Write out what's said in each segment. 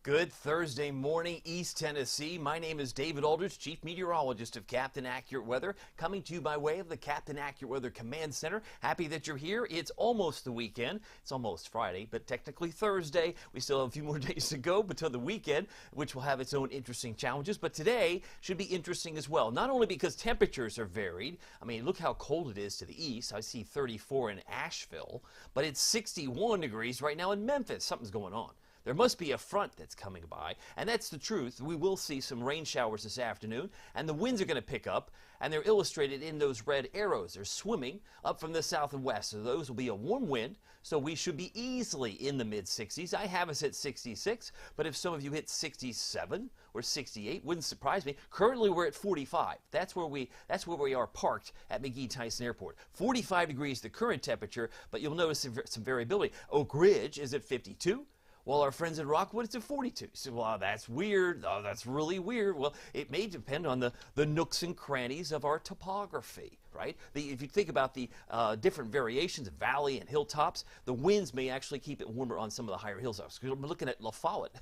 Good Thursday morning, East Tennessee. My name is David Aldrich, Chief Meteorologist of Captain Accurate Weather, coming to you by way of the Captain Accurate Weather Command Center. Happy that you're here. It's almost the weekend. It's almost Friday, but technically Thursday. We still have a few more days to go until the weekend, which will have its own interesting challenges. But today should be interesting as well, not only because temperatures are varied. I mean, look how cold it is to the east. I see 34 in Asheville, but it's 61 degrees right now in Memphis. Something's going on. There must be a front that's coming by, and that's the truth. We will see some rain showers this afternoon, and the winds are going to pick up, and they're illustrated in those red arrows. They're swimming up from the south and west, so those will be a warm wind, so we should be easily in the mid-60s. I have us at 66, but if some of you hit 67 or 68, wouldn't surprise me. Currently, we're at 45. That's where we are parked at McGee-Tyson Airport. 45 degrees the current temperature, but you'll notice some variability. Oak Ridge is at 52. While our friends in Rockwood, it's at 42. So, well, that's weird. Oh, that's really weird. Well, it may depend on the nooks and crannies of our topography, right? If you think about the different variations of valley and hilltops, the winds may actually keep it warmer on some of the higher hilltops. We're looking at La Follette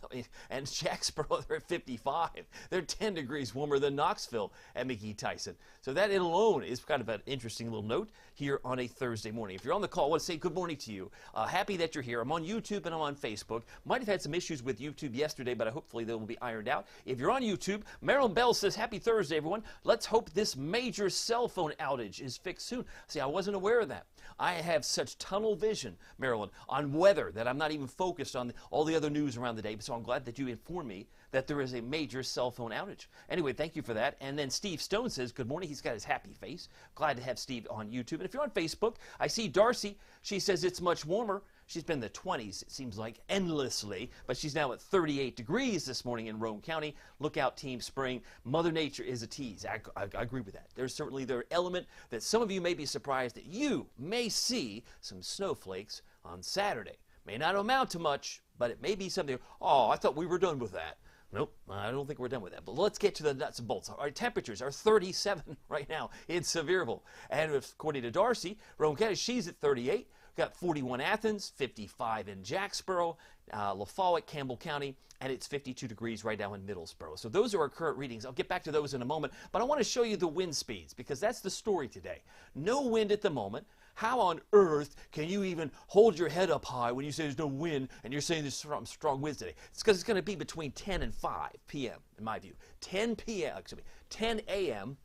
and Jacksboro, they're at 55. They're 10 degrees warmer than Knoxville at McGee-Tyson. So that alone is kind of an interesting little note here on a Thursday morning. If you're on the call, I want to say good morning to you. Happy that you're here. I'm on YouTube and I'm on Facebook. Might have had some issues with YouTube yesterday, but hopefully they will be ironed out. If you're on YouTube, Marilyn Bell says, happy Thursday, everyone. Let's hope this major cell phone outage is fixed soon. See, I wasn't aware of that. I have such tunnel vision, Marilyn, on weather that I'm not even focused on all the other news around the day. So I'm glad that you informed me that there is a major cell phone outage. Anyway, thank you for that. And then Steve Stone says, good morning. He's got his happy face. Glad to have Steve on YouTube. And if you're on Facebook, I see Darcy. She says it's much warmer. She's been in the 20s, it seems like, endlessly, but she's now at 38 degrees this morning in Roane County. Look out, Team Spring. Mother Nature is a tease. I agree with that. There's certainly the element that some of you may be surprised that you may see some snowflakes on Saturday. May not amount to much, but it may be something, oh, I thought we were done with that. Nope, I don't think we're done with that. But let's get to the nuts and bolts. Our temperatures are 37 right now in Sevierville. And according to Darcy, Roane County, she's at 38. We've got 41 Athens, 55 in Jacksboro, La Follette, Campbell County, and it's 52 degrees right now in Middlesboro. So those are our current readings. I'll get back to those in a moment. But I want to show you the wind speeds because that's the story today. No wind at the moment. How on earth can you even hold your head up high when you say there's no wind and you're saying there's strong winds today? It's because it's going to be between 10 and 5 p.m. in my view. 10 a.m.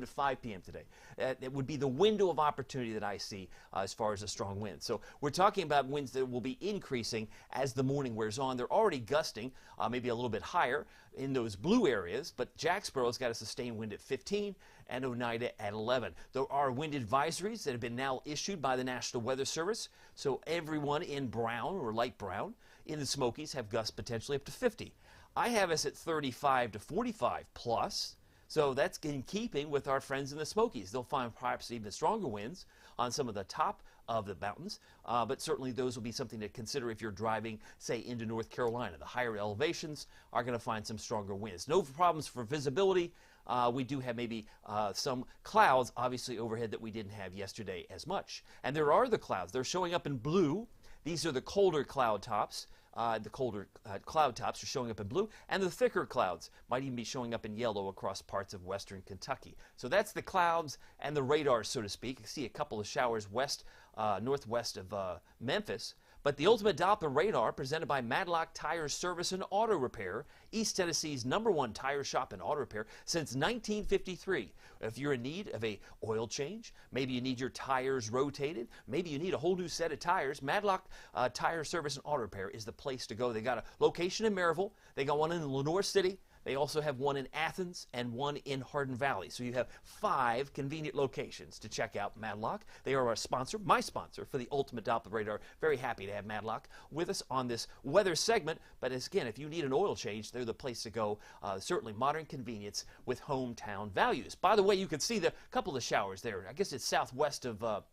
to 5 p.m. today. It would be the window of opportunity that I see as far as a strong wind. So we're talking about winds that will be increasing as the morning wears on. They're already gusting, maybe a little bit higher in those blue areas, but Jacksboro's got a sustained wind at 15 and Oneida at 11. There are wind advisories that have been now issued by the National Weather Service, so everyone in brown or light brown in the Smokies have gusts potentially up to 50. I have us at 35 to 45 plus, so that's in keeping with our friends in the Smokies. They'll find perhaps even stronger winds on some of the top of the mountains, but certainly those will be something to consider if you're driving, say, into North Carolina. The higher elevations are going to find some stronger winds. No problems for visibility. We do have maybe some clouds, obviously, overhead that we didn't have yesterday as much. And there are the clouds. They're showing up in blue. These are the colder cloud tops. The colder cloud tops are showing up in blue, and the thicker clouds might even be showing up in yellow across parts of western Kentucky. So that's the clouds and the radar, so to speak. You see a couple of showers northwest of Memphis. But the ultimate Doppler radar presented by Madlock Tire Service and Auto Repair, East Tennessee's #1 tire shop and auto repair since 1953. If you're in need of a oil change, maybe you need your tires rotated, maybe you need a whole new set of tires, Madlock Tire Service and Auto Repair is the place to go. They got a location in Maryville. They got one in Lenoir City. They also have one in Athens and one in Hardin Valley. So you have 5 convenient locations to check out Madlock. They are our sponsor, my sponsor for the Ultimate Doppler Radar. Very happy to have Madlock with us on this weather segment. But again, if you need an oil change, they're the place to go. Certainly modern convenience with hometown values. By the way, you can see the couple of showers there. I guess it's southwest of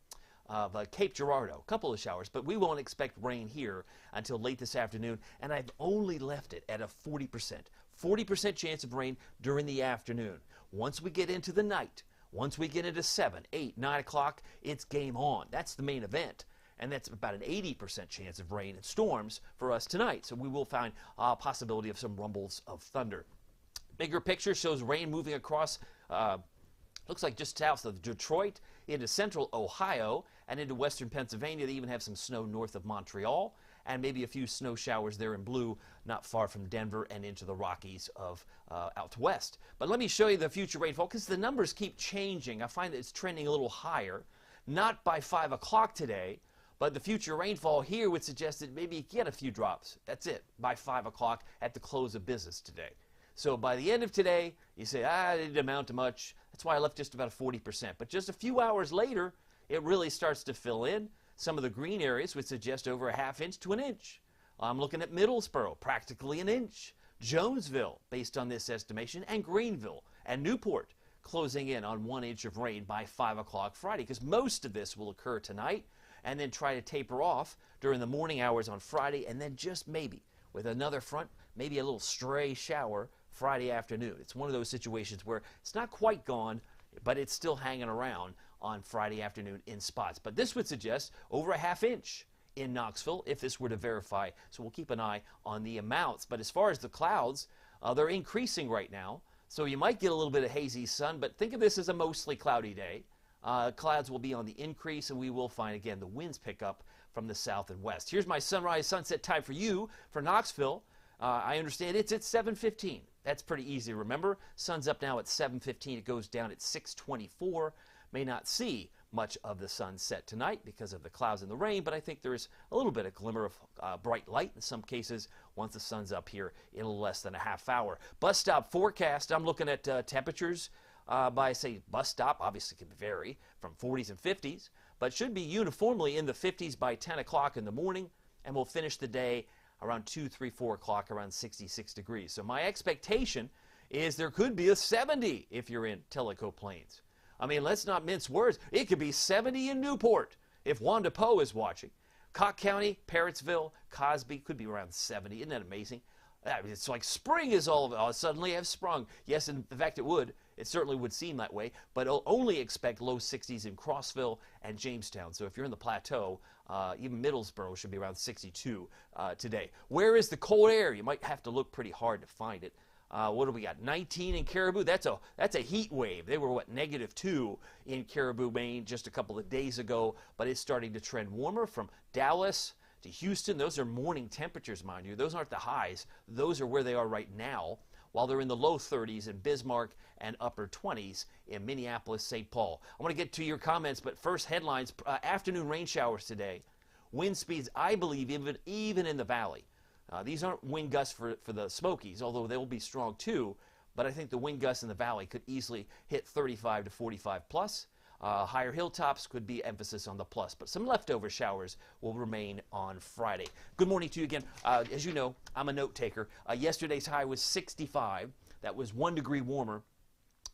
Cape Girardeau, a couple of showers, but we won't expect rain here until late this afternoon, and I've only left it at a 40% chance of rain during the afternoon. Once we get into the night, once we get into 7, 8, 9 o'clock, it's game on. That's the main event. and that's about an 80% chance of rain and storms for us tonight. So we will find a possibility of some rumbles of thunder. Bigger picture shows rain moving across, looks like just south of Detroit into central Ohio and into western Pennsylvania. They even have some snow north of Montreal, and maybe a few snow showers there in blue, not far from Denver and into the Rockies of out west. But let me show you the future rainfall, because the numbers keep changing. I find that it's trending a little higher, not by 5 o'clock today, but the future rainfall here would suggest that maybe you get a few drops. That's it, by 5 o'clock at the close of business today. So by the end of today, you say, it didn't amount to much. That's why I left just about 40%. But just a few hours later, it really starts to fill in. Some of the green areas would suggest over a ½ inch to an inch. I'm looking at Middlesboro, practically an inch. Jonesville, based on this estimation, and Greenville and Newport closing in on 1 inch of rain by 5 o'clock Friday, because most of this will occur tonight and then try to taper off during the morning hours on Friday, and then just maybe with another front, maybe a little stray shower Friday afternoon. It's one of those situations where it's not quite gone, but it's still hanging around on Friday afternoon in spots. But this would suggest over a ½ inch in Knoxville if this were to verify. So we'll keep an eye on the amounts. But as far as the clouds, they're increasing right now. So you might get a little bit of hazy sun, but think of this as a mostly cloudy day. Clouds will be on the increase, and we will find, again, the winds pick up from the south and west. Here's my sunrise sunset time for you for Knoxville. I understand it's at 7:15. That's pretty easy to remember. Sun's up now at 7:15. It goes down at 6:24. May not see much of the sunset tonight because of the clouds and the rain, but I think there's a little bit of glimmer of bright light in some cases once the sun's up here in a little less than a ½ hour. Bus stop forecast, I'm looking at temperatures by, say, bus stop. Obviously can vary from 40s and 50s, but should be uniformly in the 50s by 10 o'clock in the morning, and we'll finish the day around 2, 3, 4 o'clock around 66 degrees. So my expectation is there could be a 70 if you're in Tellico Plains. I mean, let's not mince words. It could be 70 in Newport if Wanda Poe is watching. Cocke County, Parrottsville, Cosby could be around 70. Isn't that amazing? It's like spring is suddenly have sprung. Yes, in fact it would. It certainly would seem that way, but only expect low 60s in Crossville and Jamestown. So if you're in the plateau, even Middlesboro should be around 62 today. Where is the cold air? You might have to look pretty hard to find it. What do we got? 19 in Caribou. That's a heat wave. They were, -2 in Caribou, Maine just a couple of days ago, but it's starting to trend warmer from Dallas to Houston. Those are morning temperatures, mind you. Those aren't the highs. Those are where they are right now, while they're in the low 30s in Bismarck and upper 20s in Minneapolis, St. Paul. I want to get to your comments, but first headlines. Afternoon rain showers today. Wind speeds, I believe, even in the valley. These aren't wind gusts for the Smokies, although they will be strong too, but I think the wind gusts in the valley could easily hit 35 to 45 plus. Higher hilltops could be emphasis on the plus, but some leftover showers will remain on Friday. Good morning to you again. As you know, I'm a note taker. Yesterday's high was 65. That was 1 degree warmer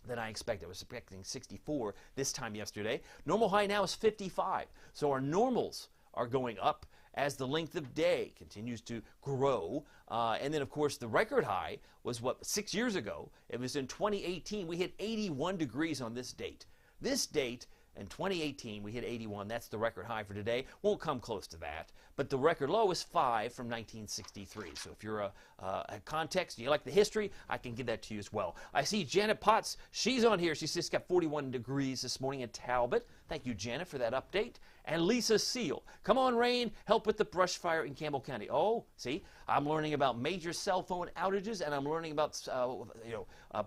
than I expected. I was expecting 64 this time yesterday. Normal high now is 55. So our normals are going up as the length of day continues to grow. And then, of course, the record high was, 6 years ago? It was in 2018. We hit 81 degrees on this date. This date in 2018, we hit 81. That's the record high for today. Won't come close to that. But the record low is 5 from 1963. So if you're a context and you like the history, I can give that to you as well. I see Janet Potts. She's on here. She's just got 41 degrees this morning in Talbot. Thank you, Janet, for that update. And Lisa Seal. Come on, rain. Help with the brush fire in Campbell County. Oh, see, I'm learning about major cell phone outages, and I'm learning about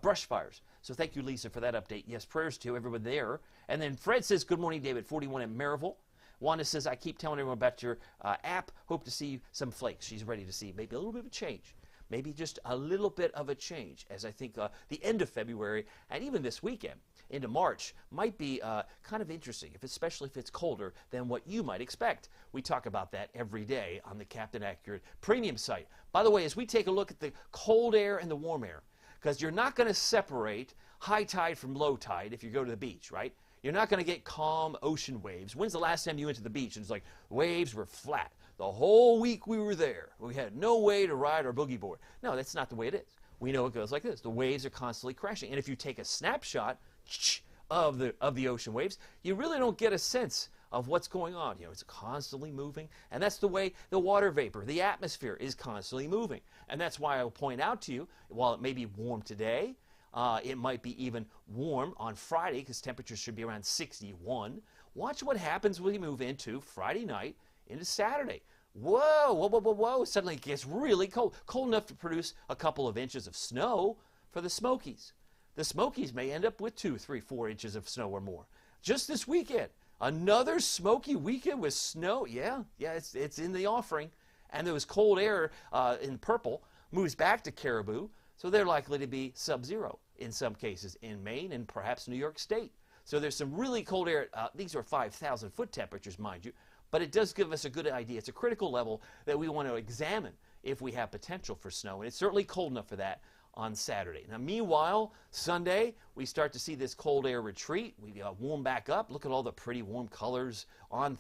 brush fires. So thank you, Lisa, for that update. Yes, prayers to everyone there. And then Fred says, good morning, David, 41 in Maryville. Wanda says, I keep telling everyone about your app. Hope to see some flakes. She's ready to see maybe a little bit of a change. Maybe just a little bit of a change, as I think the end of February and even this weekend into March might be kind of interesting, especially if it's colder than what you might expect. We talk about that every day on the Captain Accurate Premium site. By the way, as we take a look at the cold air and the warm air, because you're not going to separate high tide from low tide if you go to the beach, right? You're not going to get calm ocean waves. When's the last time you went to the beach and it's like waves were flat? The whole week we were there, we had no way to ride our boogie board. No, that's not the way it is. We know it goes like this. The waves are constantly crashing. And if you take a snapshot of the ocean waves, you really don't get a sense of what's going on. It's constantly moving, and that's the way the water vapor, the atmosphere, is constantly moving. And that's why I'll point out to you, while it may be warm today, it might be even warm on Friday because temperatures should be around 61. Watch what happens when we move into Friday night into Saturday. Whoa, whoa, whoa, whoa, whoa. Suddenly it gets really cold. Cold enough to produce a couple of inches of snow for the Smokies. The Smokies may end up with 2, 3, 4 inches of snow or more. Just this weekend, another Smoky weekend with snow. Yeah, it's in the offering. And there was cold air in purple moves back to Caribou, so they're likely to be sub-zero in some cases in Maine and perhaps New York State. So there's some really cold air. These are 5,000-foot temperatures, mind you, but it does give us a good idea. It's a critical level that we want to examine if we have potential for snow, and it's certainly cold enough for that on Saturday. Now, meanwhile, Sunday, we start to see this cold air retreat. We warm back up. Look at all the pretty warm colors on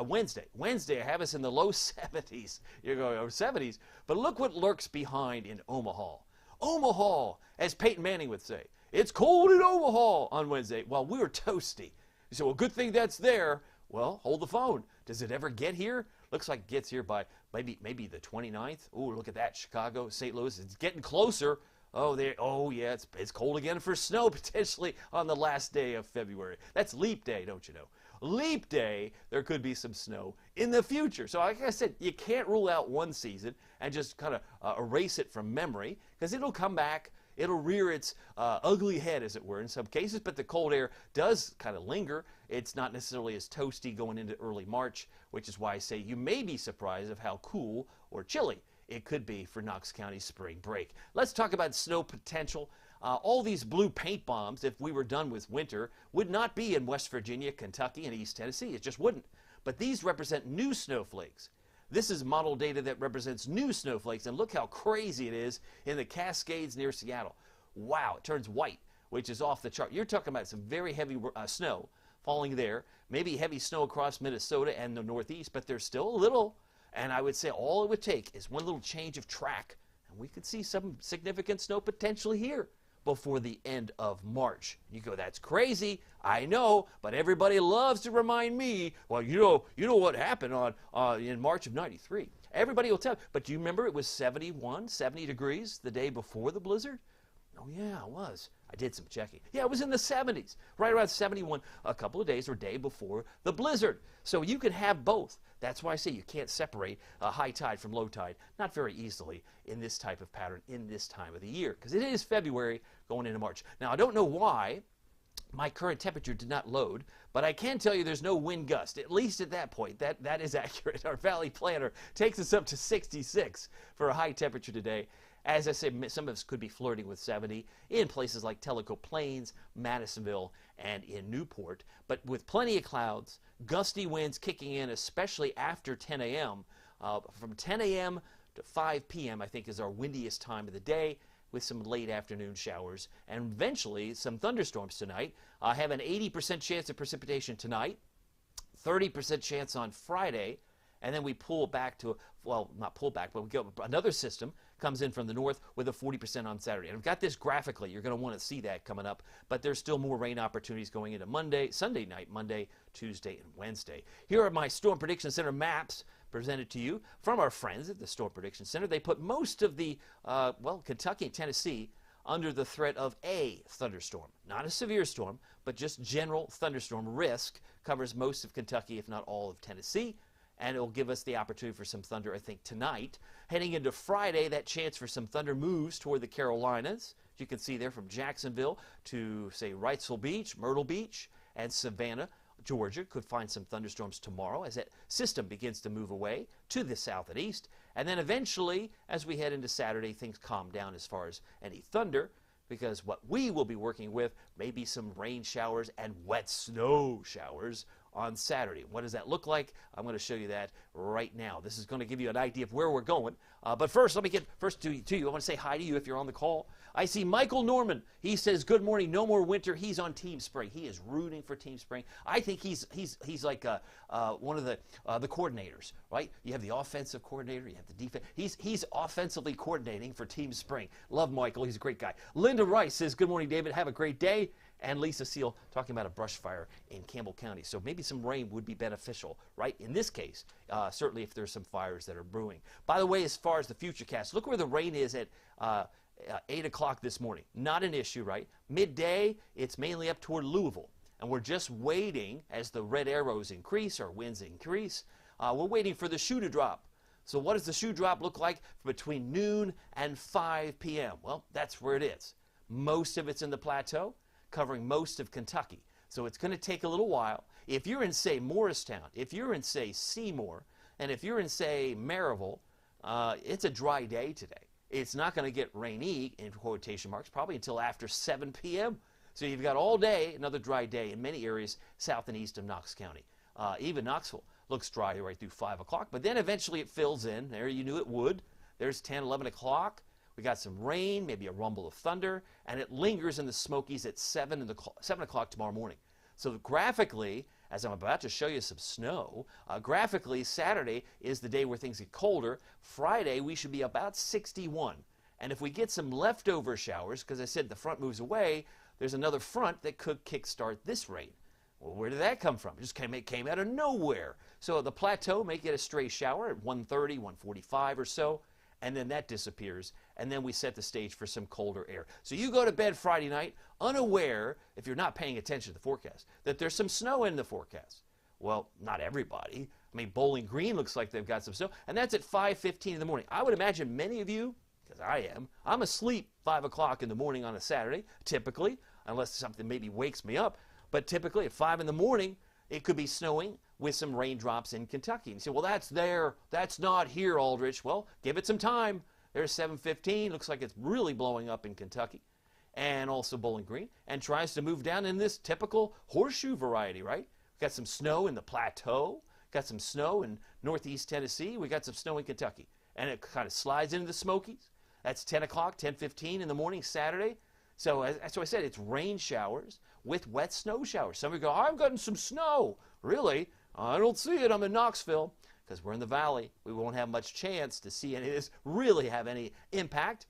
Wednesday. Wednesday, I have us in the low 70s. You're going over 70s. But look what lurks behind in Omaha. Omaha, as Peyton Manning would say, it's cold in Omaha on Wednesday. Well, we were toasty. You say, well, good thing that's there. Well, hold the phone. Does it ever get here? Looks like it gets here by maybe the 29th. Oh, look at that. Chicago, St. Louis. It's getting closer. Oh yeah, it's cold again for snow potentially on the last day of February. That's leap day, don't you know? Leap day, there could be some snow in the future. So like I said, you can't rule out one season and just kind of erase it from memory, because it'll come back. It'll rear its ugly head, as it were, in some cases, but the cold air does kind of linger. It's not necessarily as toasty going into early March, which is why I say you may be surprised of how cool or chilly it could be for Knox County's spring break. Let's talk about snow potential. All these blue paint bombs, if we were done with winter, would not be in West Virginia, Kentucky, and East Tennessee. It just wouldn't. But these represent new snowflakes. This is model data that represents new snowflakes, and look how crazy it is in the Cascades near Seattle. Wow, it turns white, which is off the chart. You're talking about some very heavy snow falling there, maybe heavy snow across Minnesota and the Northeast, but there's still a little. And I would say all it would take is one little change of track, and we could see some significant snow potentially here before the end of March. You go, that's crazy. I know, but everybody loves to remind me, well, you know what happened in March of '93. Everybody will tell you. But do you remember it was 70 degrees the day before the blizzard? Oh, yeah, it was. I did some checking. Yeah, it was in the 70s, right around 71, a couple of days or day before the blizzard. So you can have both. That's why I say you can't separate high tide from low tide, not very easily in this type of pattern in this time of the year, because it is February going into March. Now, I don't know why my current temperature did not load, but I can tell you there's no wind gust, at least at that point. That is accurate. Our Valley Planner takes us up to 66 for a high temperature today. As I said, some of us could be flirting with 70 in places like Tellico Plains, Madisonville, and in Newport. But with plenty of clouds, gusty winds kicking in, especially after 10 a.m. From 10 a.m. to 5 p.m., I think, is our windiest time of the day, with some late afternoon showers and eventually some thunderstorms tonight. I have an 80% chance of precipitation tonight, 30% chance on Friday, and then we pull back to, well, not pull back, but we go, another system comes in from the north with a 40% on Saturday. And I've got this graphically. You're going to want to see that coming up. But there's still more rain opportunities going into Sunday night, Monday, Tuesday, and Wednesday. Here are my Storm Prediction Center maps presented to you from our friends at the Storm Prediction Center. They put most of the, Kentucky and Tennessee under the threat of a thunderstorm. Not a severe storm, but just general thunderstorm risk covers most of Kentucky, if not all of Tennessee. And it will give us the opportunity for some thunder, I think, tonight. Heading into Friday, that chance for some thunder moves toward the Carolinas. As you can see there from Jacksonville to, say, Wrightsville Beach, Myrtle Beach, and Savannah, Georgia. Could find some thunderstorms tomorrow as that system begins to move away to the south and east. And then eventually, as we head into Saturday, things calm down as far as any thunder, because what we will be working with may be some rain showers and wet snow showers on Saturday. What does that look like? I'm going to show you that right now. This is going to give you an idea of where we're going. But first, let me get first to you. I want to say hi to you if you're on the call. I see Michael Norman. He says, good morning, no more winter. He's on Team Spring. He is rooting for Team Spring. I think he's like one of the coordinators, right? You have the offensive coordinator, you have the defense. He's offensively coordinating for Team Spring. Love Michael. He's a great guy. Linda Rice says, good morning, David. Have a great day. And Lisa Seal talking about a brush fire in Campbell County. So maybe some rain would be beneficial, right? In this case, certainly if there's some fires that are brewing. By the way, as far as the futurecast, look where the rain is at 8 o'clock this morning. Not an issue, right? Midday, it's mainly up toward Louisville. And we're just waiting as the red arrows increase, or winds increase. We're waiting for the shoe to drop. So what does the shoe drop look like between noon and 5 p.m.? Well, that's where it is. Most of it's in the plateau, covering most of Kentucky. So it's going to take a little while. If you're in, say, Morristown, if you're in, say, Seymour, and if you're in, say, Maryville, it's a dry day today. It's not going to get rainy, in quotation marks, probably until after 7 p.m. So you've got all day, another dry day in many areas south and east of Knox County. Even Knoxville looks dry right through 5 o'clock, but then eventually it fills in. There you knew it would. There's 10, 11 o'clock. We got some rain, maybe a rumble of thunder, and it lingers in the Smokies at 7 o'clock tomorrow morning. So graphically, as I'm about to show you some snow, graphically, Saturday is the day where things get colder. Friday, we should be about 61. And if we get some leftover showers, because I said the front moves away, there's another front that could kickstart this rain. Well, where did that come from? It just came out of nowhere. So the plateau may get a stray shower at 1:30, 1:45 or so, and then that disappears, and then we set the stage for some colder air. So you go to bed Friday night unaware, if you're not paying attention to the forecast, that there's some snow in the forecast. Well, not everybody. I mean, Bowling Green looks like they've got some snow, and that's at 5:15 in the morning. I would imagine many of you, because I'm asleep 5 o'clock in the morning on a Saturday, typically, unless something maybe wakes me up. But typically at 5 in the morning, it could be snowing with some raindrops in Kentucky. And you say, well, that's there. That's not here, Aldrich. Well, give it some time. There's 7:15. Looks like it's really blowing up in Kentucky. And also Bowling Green. And tries to move down in this typical horseshoe variety, right? Got some snow in the plateau. Got some snow in northeast Tennessee. We got some snow in Kentucky. And it kind of slides into the Smokies. That's 10 o'clock, 10:15 in the morning Saturday. So as I said, it's rain showers with wet snow showers. Some of you go, I've gotten some snow. Really? I don't see it. I'm in Knoxville. Because we're in the valley. We won't have much chance to see any of this really have any impact.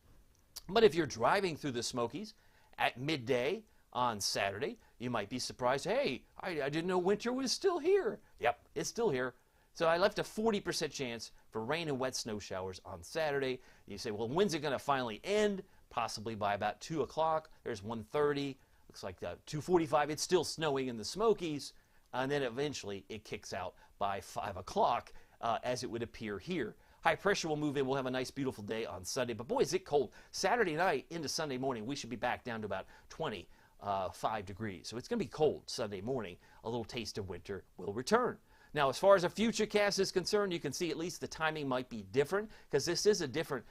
But if you're driving through the Smokies at midday on Saturday, you might be surprised, hey, I didn't know winter was still here. Yep, it's still here. So I left a 40% chance for rain and wet snow showers on Saturday. You say, well, when's it going to finally end? Possibly by about 2 o'clock. There's 1:30. Looks like 2:45. It's still snowing in the Smokies. And then eventually it kicks out by 5 o'clock, as it would appear here. High pressure will move in. We'll have a nice, beautiful day on Sunday. But boy, is it cold. Saturday night into Sunday morning, we should be back down to about 25 degrees. So it's going to be cold Sunday morning. A little taste of winter will return. Now, as far as a futurecast is concerned, you can see at least the timing might be different, because this is a different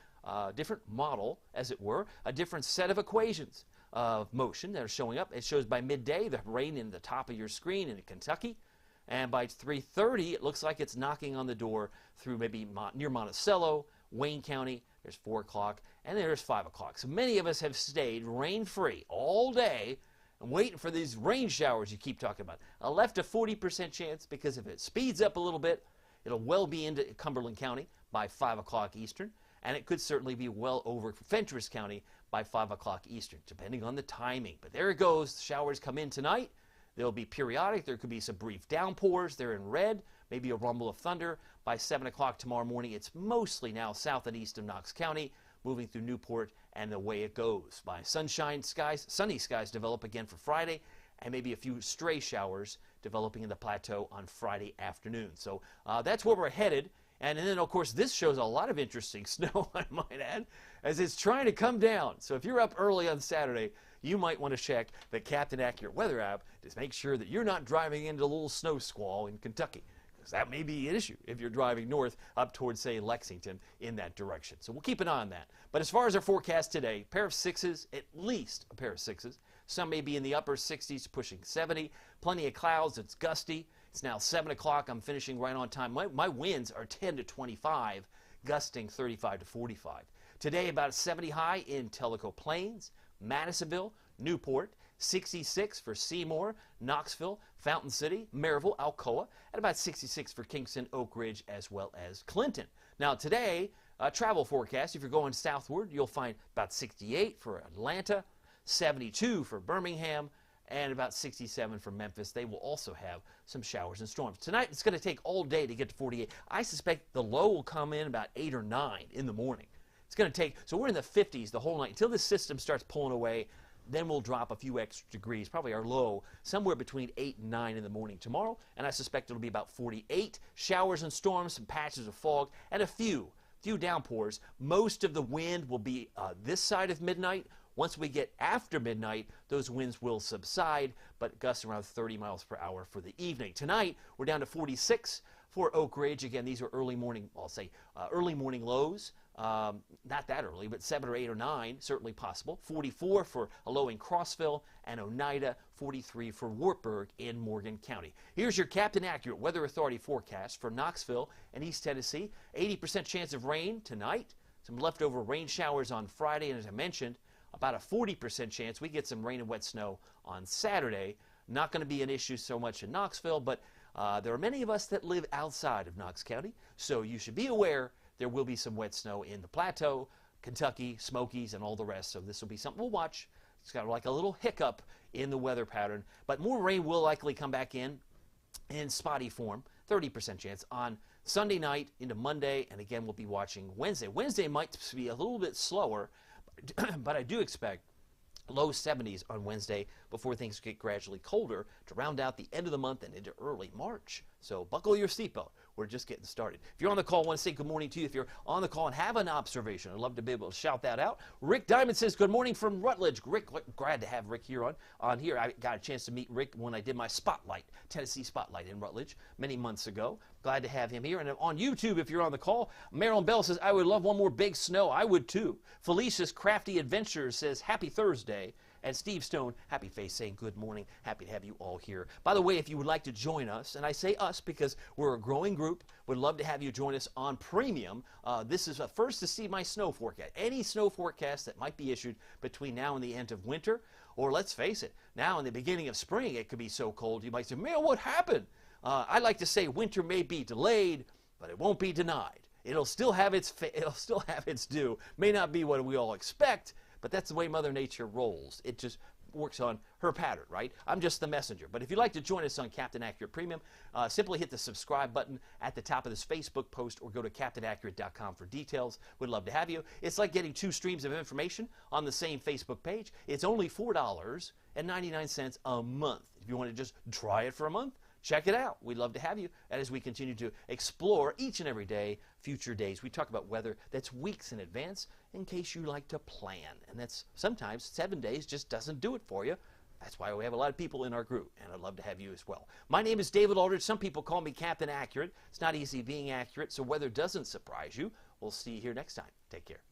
model, as it were, a different set of equations of motion that are showing up. It shows by midday the rain in the top of your screen in Kentucky, and by 3:30 it looks like it's knocking on the door through maybe near Monticello, Wayne County. There's 4 o'clock, and there's 5 o'clock. So many of us have stayed rain-free all day and waiting for these rain showers you keep talking about. I left a 40% chance because if it speeds up a little bit, it'll well be into Cumberland County by 5 o'clock Eastern. And it could certainly be well over Fentress County by 5 o'clock Eastern, depending on the timing. But there it goes. The showers come in tonight. They'll be periodic. There could be some brief downpours. They're in red, maybe a rumble of thunder. By 7 o'clock tomorrow morning, it's mostly now south and east of Knox County, moving through Newport, and away it goes. By sunny skies develop again for Friday, and maybe a few stray showers developing in the plateau on Friday afternoon. So that's where we're headed. And then, of course, this shows a lot of interesting snow, I might add, as it's trying to come down. So if you're up early on Saturday, you might want to check the Captain Accurate Weather app to make sure that you're not driving into a little snow squall in Kentucky, because that may be an issue if you're driving north up towards, say, Lexington in that direction. So we'll keep an eye on that. But as far as our forecast today, pair of sixes, at least a pair of sixes. Some may be in the upper 60s, pushing 70. Plenty of clouds. It's gusty. It's now 7 o'clock. I'm finishing right on time. My winds are 10 to 25, gusting 35 to 45. Today, about a 70 high in Tellico Plains, Madisonville, Newport, 66 for Seymour, Knoxville, Fountain City, Maryville, Alcoa, and about 66 for Kingston, Oak Ridge, as well as Clinton. Now today, travel forecast, if you're going southward, you'll find about 68 for Atlanta, 72 for Birmingham, and about 67 for Memphis. They will also have some showers and storms. Tonight, it's going to take all day to get to 48. I suspect the low will come in about 8 or 9 in the morning. It's going to take, so we're in the 50s the whole night until this system starts pulling away. Then we'll drop a few extra degrees, probably our low, somewhere between 8 and 9 in the morning tomorrow, and I suspect it'll be about 48. Showers and storms, some patches of fog, and a few downpours. Most of the wind will be this side of midnight. Once we get after midnight, those winds will subside, but gusts around 30 miles per hour for the evening. Tonight, we're down to 46 for Oak Ridge. Again, these are early morning, I'll say, early morning lows. Not that early, but 7 or 8 or 9, certainly possible. 44 for a low in Crossville and Oneida, 43 for Wartburg in Morgan County. Here's your Captain Accurate Weather Authority forecast for Knoxville and East Tennessee. 80% chance of rain tonight, some leftover rain showers on Friday, and as I mentioned, about a 40% chance we get some rain and wet snow on Saturday. Not going to be an issue so much in Knoxville, but there are many of us that live outside of Knox County, so you should be aware there will be some wet snow in the Plateau, Kentucky, Smokies, and all the rest. So this will be something we'll watch. It's got like a little hiccup in the weather pattern, but more rain will likely come back in spotty form, 30% chance on Sunday night into Monday, and again we'll be watching Wednesday. Wednesday might be a little bit slower, but I do expect low 70s on Wednesday before things get gradually colder to round out the end of the month and into early March. So buckle your seatbelt. We're just getting started. If you're on the call, I want to say good morning to you. If you're on the call and have an observation, I'd love to be able to shout that out. Rick Diamond says good morning from Rutledge. Rick, glad to have Rick here on here. I got a chance to meet Rick when I did my Spotlight, Tennessee Spotlight in Rutledge many months ago. Glad to have him here. And on YouTube, if you're on the call, Marilyn Bell says, I would love one more big snow. I would too. Felicia's Crafty Adventures says, happy Thursday. And Steve Stone, happy face, saying good morning. Happy to have you all here. By the way, if you would like to join us, and I say us because we're a growing group, would love to have you join us on Premium. This is a first to see my snow forecast. Any snow forecast that might be issued between now and the end of winter, or let's face it, now in the beginning of spring, it could be so cold you might say, man, what happened? I like to say winter may be delayed, but it won't be denied. It'll still have its due. May not be what we all expect, but that's the way Mother Nature rolls. It just works on her pattern, right? I'm just the messenger. But if you'd like to join us on Captain Accurate Premium, simply hit the subscribe button at the top of this Facebook post or go to CaptainAccurate.com for details. We'd love to have you. It's like getting 2 streams of information on the same Facebook page. It's only $4.99 a month. If you want to just try it for a month, check it out. We'd love to have you. And as we continue to explore each and every day, future days, we talk about weather that's weeks in advance in case you like to plan. And that's sometimes 7 days just doesn't do it for you. That's why we have a lot of people in our group, and I'd love to have you as well. My name is David Aldridge. Some people call me Captain Accurate. It's not easy being accurate, so weather doesn't surprise you. We'll see you here next time. Take care.